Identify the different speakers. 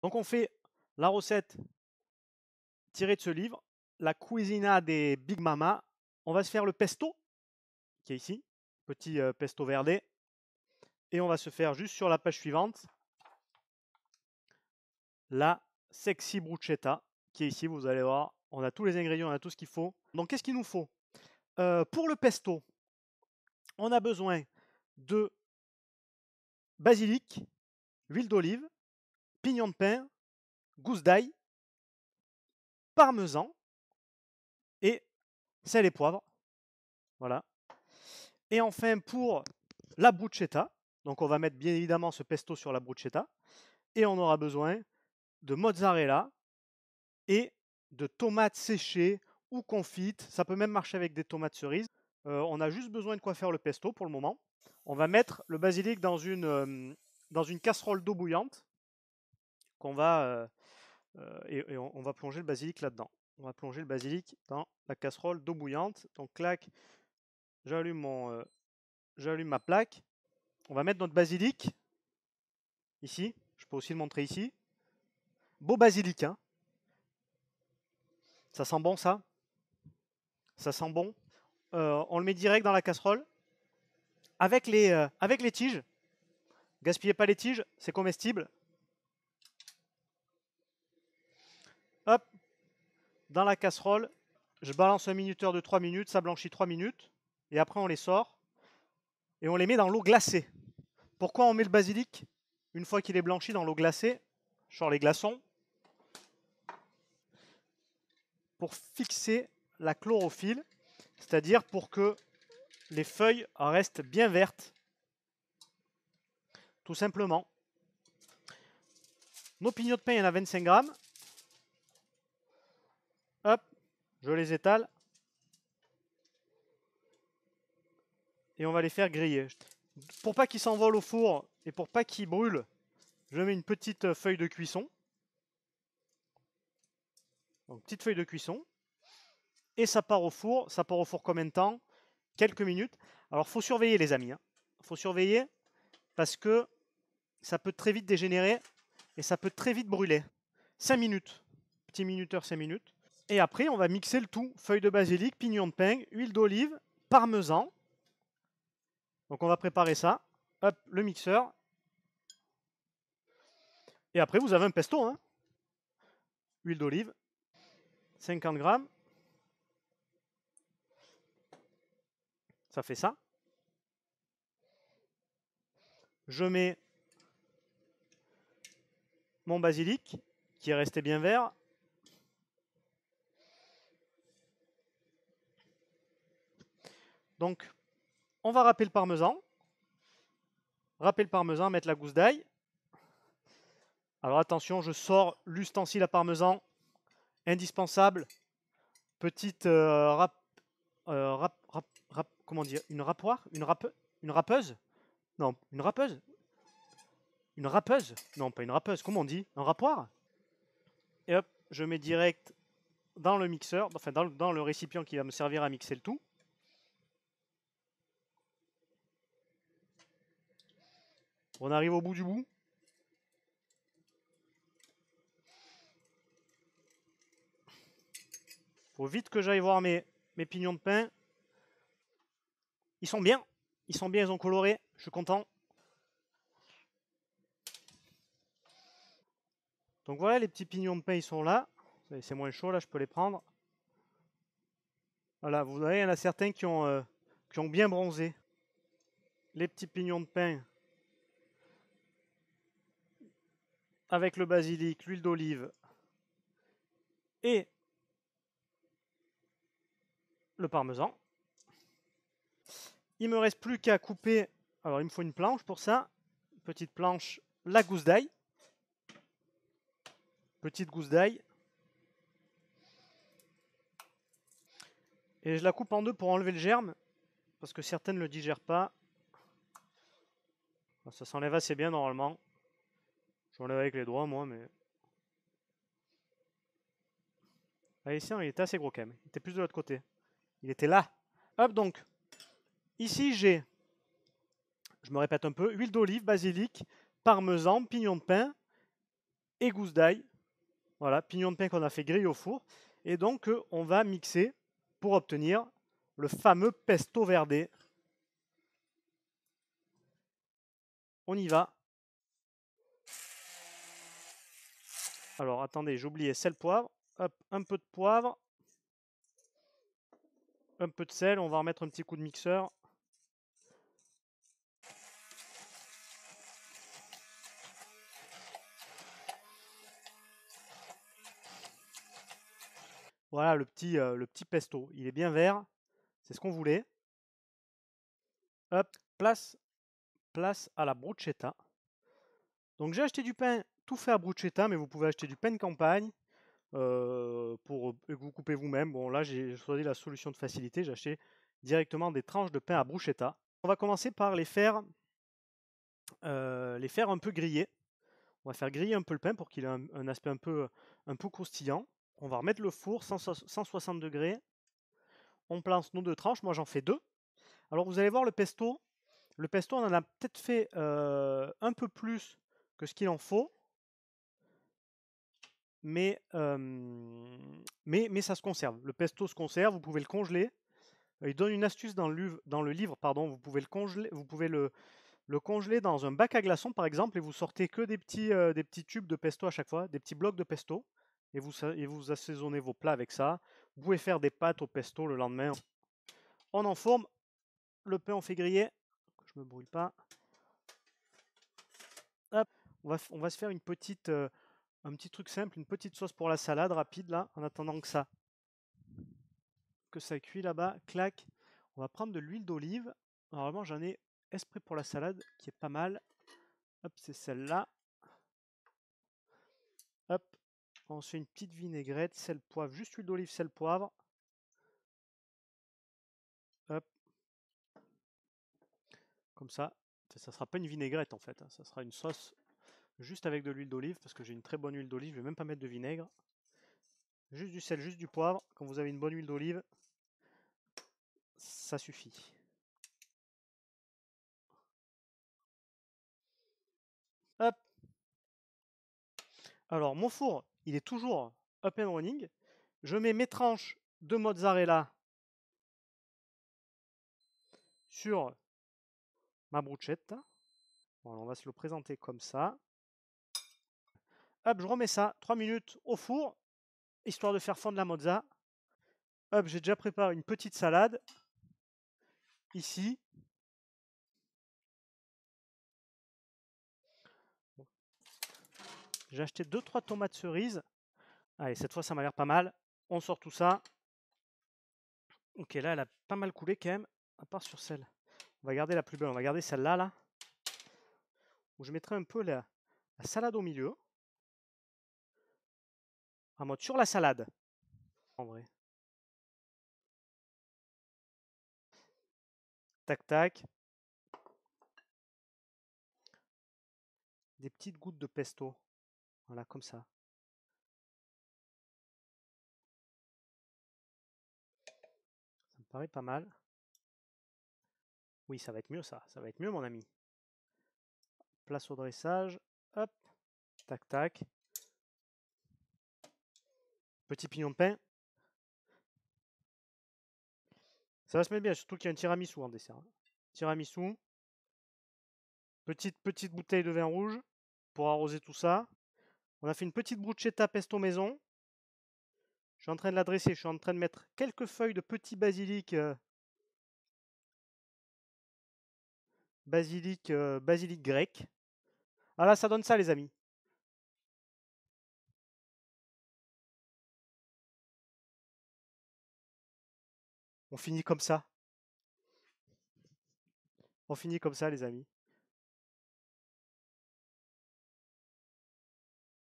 Speaker 1: Donc on fait la recette tirée de ce livre, la cuisina des Big Mama. On va se faire le pesto, qui est ici, petit pesto verde. Et on va se faire juste sur la page suivante, la sexy bruschetta, qui est ici, vous allez voir. On a tous les ingrédients, on a tout ce qu'il faut. Donc qu'est-ce qu'il nous faut? Pour le pesto, on a besoin de basilic, huile d'olive, pignon de pain, gousse d'ail, parmesan et sel et poivre. Voilà. Et enfin, pour la bruschetta, donc on va mettre bien évidemment ce pesto sur la bruschetta, et on aura besoin de mozzarella et de tomates séchées ou confites. Ça peut même marcher avec des tomates cerises. On a juste besoin de quoi faire le pesto pour le moment. On va mettre le basilic dans une casserole d'eau bouillante qu'on va et on va plonger le basilic là-dedans. On va plonger le basilic dans la casserole d'eau bouillante. Donc clac, j'allume ma plaque. On va mettre notre basilic ici. Je peux aussi le montrer ici. Beau basilic, hein. Ça sent bon ça. Ça sent bon. On le met direct dans la casserole avec les tiges. Gaspillez pas les tiges, c'est comestible. Hop, dans la casserole, je balance un minuteur de 3 minutes, ça blanchit 3 minutes, et après on les sort, et on les met dans l'eau glacée. Pourquoi on met le basilic une fois qu'il est blanchi dans l'eau glacée, genre les glaçons? Pour fixer la chlorophylle, c'est-à-dire pour que les feuilles restent bien vertes, tout simplement. Nos pignons de pain, il y en a 25 grammes. Hop, je les étale. Et on va les faire griller. Pour pas qu'ils s'envolent au four et pour pas qu'ils brûlent, je mets une petite feuille de cuisson. Donc petite feuille de cuisson. Et ça part au four. Ça part au four combien de temps? Quelques minutes. Alors faut surveiller les amis. Faut surveiller parce que ça peut très vite dégénérer et ça peut très vite brûler. 5 minutes. Petit minuteur 5 minutes. Et après on va mixer le tout. Feuille de basilic, pignon de pain, huile d'olive, parmesan. Donc on va préparer ça. Hop, le mixeur. Et après vous avez un pesto. Hein. Huile d'olive. 50 grammes. Ça fait ça. Je mets mon basilic qui est resté bien vert. Donc, on va râper le parmesan. Râper le parmesan, mettre la gousse d'ail. Alors attention, je sors l'ustensile à parmesan indispensable. Petite comment dire, une râpoire, une râpeuse. Non, une râpeuse. Une râpeuse. Non, pas une râpeuse. Comment on dit? Un râpoir. Et hop, je mets direct dans le mixeur, enfin dans le récipient qui va me servir à mixer le tout. On arrive au bout du bout. Faut vite que j'aille voir mes pignons de pain. Ils sont bien. Ils sont bien, ils ont coloré. Je suis content. Donc voilà, les petits pignons de pain, ils sont là. C'est moins chaud, là, je peux les prendre. Voilà, vous voyez, il y en a certains qui ont bien bronzé. Les petits pignons de pain avec le basilic, l'huile d'olive et le parmesan. Il me reste plus qu'à couper. Alors, il me faut une planche pour ça. Petite planche, la gousse d'ail. Petite gousse d'ail. Et je la coupe en deux pour enlever le germe, parce que certaines ne le digèrent pas. Ça s'enlève assez bien normalement. J'enlève avec les doigts, moi, mais... Ah, ici, il était assez gros quand même. Il était plus de l'autre côté. Il était là. Hop, donc. Ici, j'ai, je me répète un peu, huile d'olive, basilic, parmesan, pignon de pain, et gousse d'ail. Voilà, pignon de pain qu'on a fait griller au four. Et donc, on va mixer pour obtenir le fameux pesto verde. On y va. Alors, attendez, j'ai oublié sel, poivre. Hop, un peu de poivre. Un peu de sel. On va remettre un petit coup de mixeur. Voilà le petit pesto. Il est bien vert. C'est ce qu'on voulait. Hop, place à la bruschetta. Donc j'ai acheté du pain tout fait à bruschetta, mais vous pouvez acheter du pain de campagne pour que vous coupez vous-même. Bon là j'ai choisi la solution de facilité, j'ai acheté directement des tranches de pain à bruschetta. On va commencer par les faire un peu griller. On va faire griller un peu le pain pour qu'il ait un aspect un peu croustillant. On va remettre le four 160 degrés. On place nos 2 tranches, moi j'en fais 2. Alors vous allez voir le pesto. Le pesto, on en a peut-être fait un peu plus que ce qu'il en faut. Mais ça se conserve. Le pesto se conserve, vous pouvez le congeler. Il donne une astuce dans le livre, pardon, vous pouvez le congeler, le congeler dans un bac à glaçons par exemple, et vous sortez que des petits tubes de pesto à chaque fois, des petits blocs de pesto, et vous assaisonnez vos plats avec ça. Vous pouvez faire des pâtes au pesto le lendemain. On enfourne, le pain on fait griller, que je me brûle pas. Hop, on va se faire un petit truc simple, une petite sauce pour la salade rapide là, en attendant que ça cuit là-bas. Clac. On va prendre de l'huile d'olive. Normalement, j'en ai esprit pour la salade qui est pas mal. Hop, c'est celle-là. Hop. On se fait une petite vinaigrette, sel, poivre, juste huile d'olive, sel, poivre. Hop. Comme ça. Ça sera pas une vinaigrette en fait. Ça sera une sauce juste avec de l'huile d'olive parce que j'ai une très bonne huile d'olive. Je vais même pas mettre de vinaigre. Juste du sel, juste du poivre. Quand vous avez une bonne huile d'olive, ça suffit. Hop. Alors, mon four, il est toujours up and running. Je mets mes tranches de mozzarella sur ma bruschetta. Voilà, on va se le présenter comme ça. Hop, je remets ça 3 minutes au four, histoire de faire fondre la mozza. Hop, j'ai déjà préparé une petite salade. Ici. J'ai acheté 2-3 tomates cerises. Allez, cette fois, ça m'a l'air pas mal. On sort tout ça. Ok, là, elle a pas mal coulé quand même, à part sur celle. On va garder la plus belle, on va garder celle-là, là. Où je mettrai un peu la salade au milieu. En mode sur la salade. En vrai. Tac, tac. Des petites gouttes de pesto. Voilà, comme ça. Ça me paraît pas mal. Oui, ça va être mieux ça. Ça va être mieux, mon ami. Place au dressage. Hop. Tac, tac. Petit pignon de pain. Ça va se mettre bien, surtout qu'il y a un tiramisu en dessert. Tiramisu. Petite bouteille de vin rouge pour arroser tout ça. On a fait une petite bruschetta pesto maison. Je suis en train de la dresser. Je suis en train de mettre quelques feuilles de petit basilic. Basilic grec. Ah là, ça donne ça, les amis. On finit comme ça. On finit comme ça, les amis.